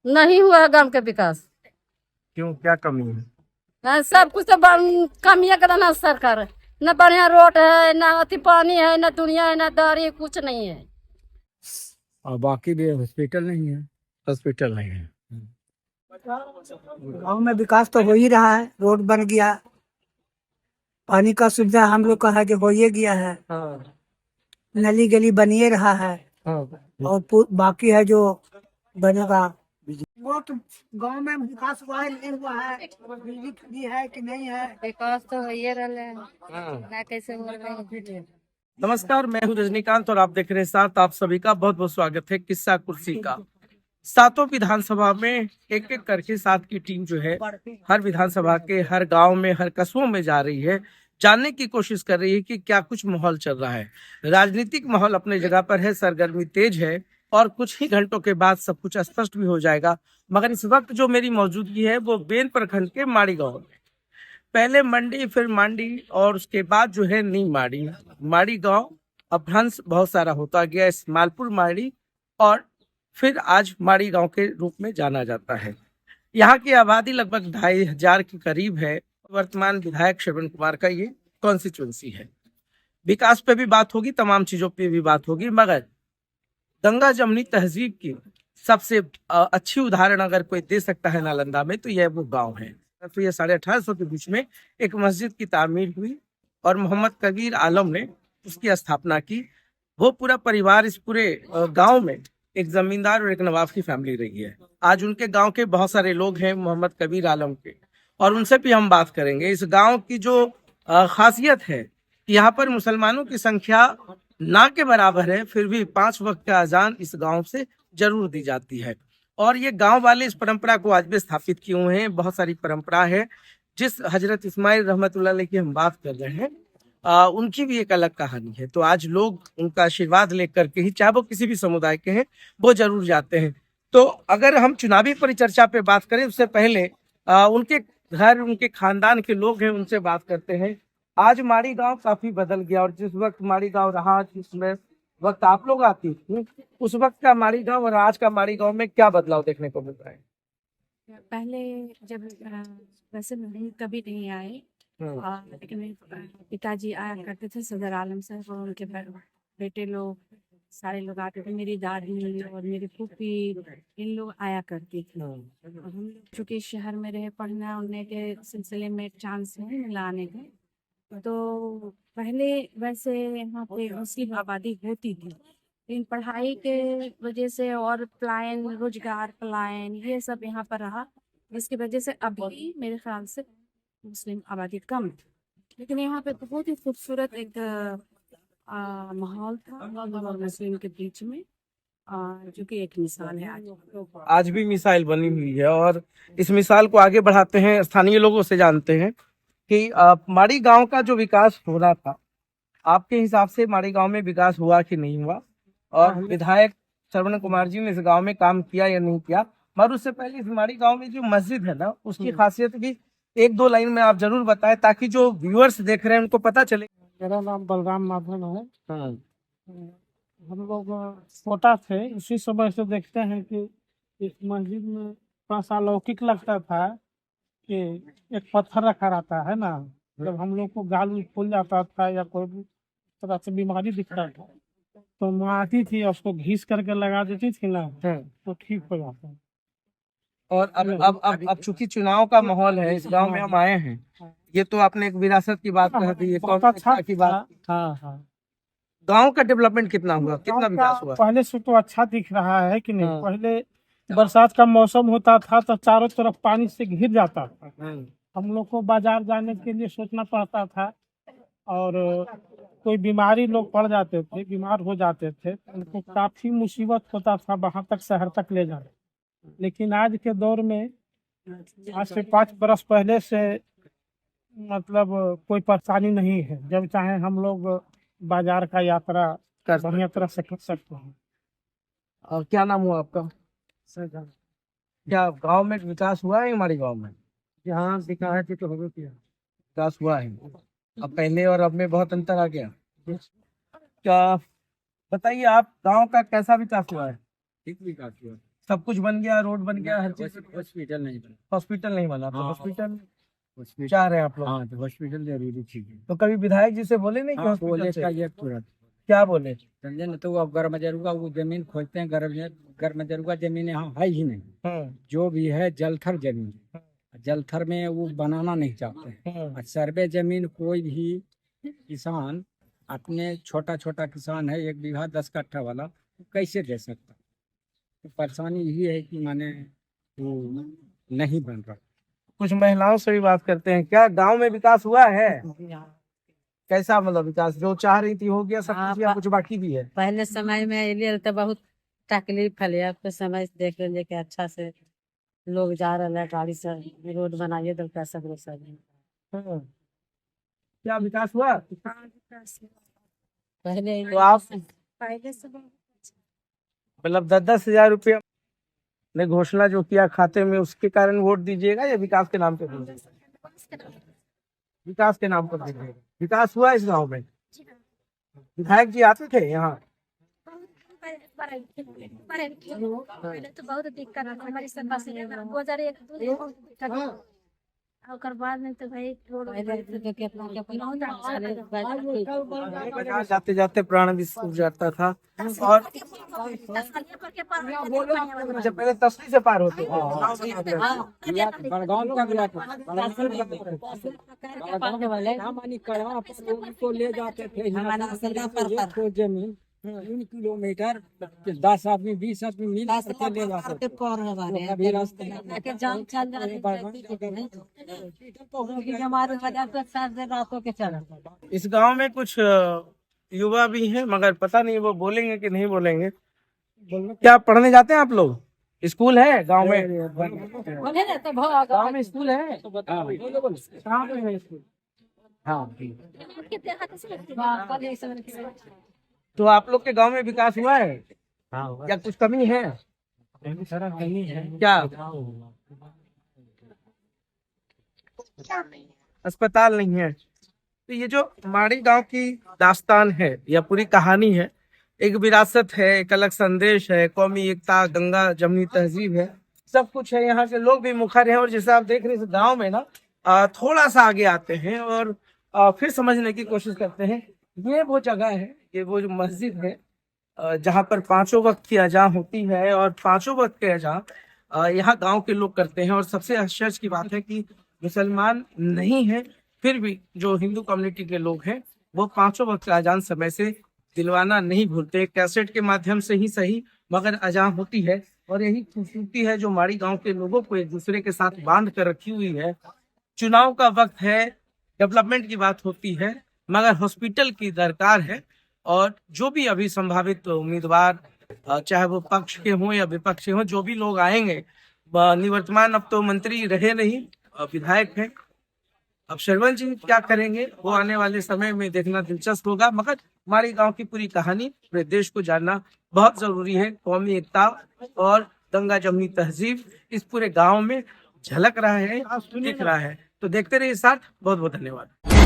नहीं हुआ है गांव के विकास। क्यों, क्या कमी है? सब कुछ तो कमियां कर ना सरकार। न बढ़िया रोड है, न अति पानी है, न दुनिया है, न दारी, कुछ नहीं है। और बाकी भी हॉस्पिटल नहीं है। हॉस्पिटल नहीं है। गाँव में विकास तो हो ही रहा है, रोड बन गया, पानी का सुविधा हम लोग का है जो हो ही गया है, नली गली बनिए रहा है, और बाकी है जो बनेगा। वो तो गांव में विकास हुआ है नहीं हुआ है, बिजली फ्री है कि नहीं है, विकास तो हो ही रहा है, ना कैसे हो रहा है। नमस्कार, मैं हूं रजनीकांत और आप देख रहे हैं साथ। आप सभी का बहुत बहुत स्वागत है किस्सा कुर्सी का। सातों विधानसभा में एक एक करके सात की टीम जो है हर विधानसभा के हर गांव में हर कस्बों में जा रही है, जानने की कोशिश कर रही है कि क्या कुछ माहौल चल रहा है। राजनीतिक माहौल अपने जगह पर है, सरगर्मी तेज है और कुछ ही घंटों के बाद सब कुछ स्पष्ट भी हो जाएगा। मगर इस वक्त जो मेरी मौजूदगी है वो बेन प्रखंड के माड़ी गाँव में। पहले मंडी, फिर मांडी और उसके बाद जो है नी माड़ी। माड़ी गांव अपभ्रंश बहुत सारा होता गया, इस मालपुर माड़ी और फिर आज माड़ी गांव के रूप में जाना जाता है। यहाँ की आबादी लगभग 2500 के करीब है। वर्तमान विधायक श्रवण कुमार का ये कॉन्स्टिट्यूंसी है। विकास पे भी बात होगी, तमाम चीजों पे भी बात होगी, मगर गंगा जमनी तहजीब की सबसे अच्छी उदाहरण अगर कोई दे सकता है नालंदा में तो यह वो गांव है। तो ये 1850 के बीच में एक मस्जिद की तामीर हुई और मोहम्मद कबीर आलम ने उसकी स्थापना की। वो पूरा परिवार इस पूरे गांव में एक जमींदार और एक नवाब की फैमिली रही है। आज उनके गांव के बहुत सारे लोग हैं मोहम्मद कबीर आलम के, और उनसे भी हम बात करेंगे। इस गांव की जो खासियत है, यहाँ पर मुसलमानों की संख्या ना के बराबर है, फिर भी 5 वक्त का अजान इस गांव से जरूर दी जाती है। और ये गांव वाले इस परंपरा को आज भी स्थापित किए हुए हैं। बहुत सारी परंपरा है। जिस हजरत इस्माइल रहमतुल्लाह अलैह की हम बात कर रहे हैं, उनकी भी एक अलग कहानी है। तो आज लोग उनका आशीर्वाद लेकर के ही, चाहे वो किसी भी समुदाय के हैं, वो जरूर जाते हैं। तो अगर हम चुनावी परिचर्चा पे बात करें उससे पहले उनके घर, उनके खानदान के लोग हैं, उनसे बात करते हैं। आज माड़ी गांव काफी बदल गया और जिस वक्त माड़ी गांव रहा, जिसमें वक्त आप लोग आती थी, उस वक्त का माड़ी गांव और आज का माड़ी गांव में क्या बदलाव देखने को मिल रहा है? पहले जब वैसे हम कभी नहीं आए, लेकिन पिताजी आया करते थे, सदर आलम साहब और उनके बेटे लोग, सारे लोग आते थे। मेरी दादी और मेरी फूफी, इन लोग आया करती थी। और हम लोग चूँकि शहर में रहे, पढ़ना उड़ने के सिलसिले में चांस नहीं मिला आने का, तो पहले वैसे यहाँ पे मुस्लिम आबादी होती थी, लेकिन पढ़ाई के वजह से और पलायन, रोजगार पलायन, ये सब यहाँ पर रहा, जिसकी वजह से अभी मेरे ख्याल से मुस्लिम आबादी कम है। लेकिन यहाँ पे बहुत ही खूबसूरत एक माहौल था हिंदू और मुस्लिम के बीच में, जो कि एक मिसाल है आज भी मिसाइल बनी हुई है और इस मिसाल को आगे बढ़ाते हैं। स्थानीय लोगों से जानते हैं कि माड़ी गांव का जो विकास हो रहा था, आपके हिसाब से माड़ी गांव में विकास हुआ कि नहीं हुआ, और विधायक श्रवण कुमार जी ने इस गांव में काम किया या नहीं किया। मगर उससे पहले इस माड़ी गांव में जो मस्जिद है ना, उसकी खासियत भी एक दो लाइन में आप जरूर बताएं, ताकि जो व्यूअर्स देख रहे हैं उनको पता चले। मेरा नाम बलराम माधवन है। हम लोग छोटा थे, उसी समय से देखते हैं कि इस मस्जिद में थोड़ा सा अलौकिक लगता था कि एक पत्थर रखा रहता है ना, जब हम लोग को गाल फूल जाता था या कोई भी तरह से बीमारी दिखता था, तो माँ आती थी और उसको घिस करके लगा देती थी ना, तो ठीक हो जाता है। और अब चूंकि चुनाव का माहौल है, इस गांव में हम आए हैं, ये तो आपने एक विरासत की बात कह दी, बहुत अच्छा की बात। हाँ। गांव का डेवलपमेंट कितना हुआ, कितना विकास हुआ? पहले से तो अच्छा दिख रहा है कि नहीं। पहले बरसात का मौसम होता था तो चारों तरफ पानी से घिर जाता था, हम लोग को बाजार जाने के लिए सोचना पड़ता था, और कोई बीमारी लोग पड़ जाते थे, बीमार हो जाते थे, उनको काफी मुसीबत होता था वहां तक, शहर तक ले जाना। लेकिन आज के दौर में, आज से 5 बरस पहले से मतलब कोई परेशानी नहीं है। जब चाहे हम लोग बाजार का यात्रा बढ़िया तरह से कर सकते हैं। और क्या नाम हुआ आपका? क्या गांव में विकास हुआ है हमारे गांव में? यहाँ विकास तो हो गया, विकास हुआ है। अब पहले और अब में बहुत अंतर आ गया। क्या बताइए, आप गांव का कैसा विकास हुआ है? ठीक विकास हुआ। सब कुछ बन गया, रोड बन गया, हर चीज। हॉस्पिटल नहीं बना। हॉस्पिटल नहीं बना, तो हाँ, हॉस्पिटल हॉस्पिटल चाह रहे हैं आप लोग? हाँ, तो हॉस्पिटल जरूरी चाहिए। तो कभी विधायक जी से बोले नहीं कि हाँ, हॉस्पिटल बोले से? का ये तुरंत क्या बोले? समझे ना, तो वो अब गर्मजरुआ वो जमीन खोजते हैं, गर्मजरुआ जमीन यहाँ है ही नहीं। जो भी है जलथर जमीन, जलथर में वो बनाना नहीं चाहते हैं। और सर्वे जमीन कोई भी किसान अपने छोटा छोटा किसान है 1 बीघा 10 कट्ठा वाला, वो कैसे दे सकता? तो परेशानी यही है कि माने वो नहीं बन रहा। कुछ महिलाओं से भी बात करते हैं। क्या गांव में विकास हुआ है? कैसा मतलब विकास? जो चाह रही थी हो गया सब कुछ या कुछ बाकी भी है? पहले समय में एलियल तो बहुत तकलीफ है, अब के समय से देख रहे कि अच्छा से लोग जा रहे हैं, गाड़ी से रोड बनाइए तो कैसा क्या विकास हुआ? पहले तो आप पहले से मतलब 10-10 हजार रुपया ने घोषणा जो किया खाते में, उसके कारण वोट दीजिएगा या विकास के नाम पे दीजिएगा? विकास के नाम पर दीजिएगा। विकास हुआ इस गांव में? विधायक जी आते थे यहाँ? पहले तो बहुत दिक्कत हमारी सरकार से 2001 और बाद में तो भाई रोड जाते जाते प्राण भी सूख जाता था। और अच्छा, पहले तसली से पार होते थे। बड़गांव का भी आता है। को ले जाते थे तो जमीन 3 किलोमीटर 10 आदमी 20 आदमी मिल करके ले जाते थे। अभी रास्ते रातों के चल इस गांव में कुछ युवा भी हैं, मगर पता नहीं वो बोलेंगे कि नहीं बोलेंगे। क्या पढ़ने जाते हैं आप लोग? स्कूल है गांव में? गांव में स्कूल है? कहाँ पे है स्कूल? तो आप लोग के गांव में विकास हुआ है या कुछ कमी है? क्या अस्पताल नहीं है? तो ये जो माड़ी गांव की दास्तान है या पूरी कहानी है, एक विरासत है, एक अलग संदेश है, कौमी एकता, गंगा जमनी तहजीब है, सब कुछ है। यहाँ के लोग भी मुखर हैं। और जैसे आप देख रहे हैं गांव में ना थोड़ा सा आगे आते हैं और फिर समझने की कोशिश करते हैं। ये वो जगह है, ये वो जो मस्जिद है जहाँ पर 5 वक्त की अज़ान होती है और 5 वक्त के अज़ान यहाँ गांव के लोग करते हैं। और सबसे आश्चर्य की बात है कि मुसलमान नहीं है, फिर भी जो हिंदू कम्युनिटी के लोग हैं वो 5 वक्त का अज़ान समय से दिलवाना नहीं भूलते। कैसेट के माध्यम से ही सही, मगर अज़ान होती है। और यही खूबसूरती है जो माड़ी गांव के लोगों को एक दूसरे के साथ बांध कर रखी हुई है। चुनाव का वक्त है, डेवलपमेंट की बात होती है, मगर हॉस्पिटल की दरकार है। और जो भी अभी संभावित उम्मीदवार, चाहे वो पक्ष के हों या विपक्ष के हों, जो भी लोग आएंगे, निवर्तमान अब तो मंत्री रहे नहीं, विधायक हैं, अब श्रवण जी क्या करेंगे वो आने वाले समय में देखना दिलचस्प होगा। मगर हमारी गांव की पूरी कहानी पूरे देश को जानना बहुत जरूरी है। कौमी एकता और गंगा जमनी तहजीब इस पूरे गांव में झलक रहा है, दिख रहा है। तो देखते रहिए साथ। बहुत बहुत धन्यवाद।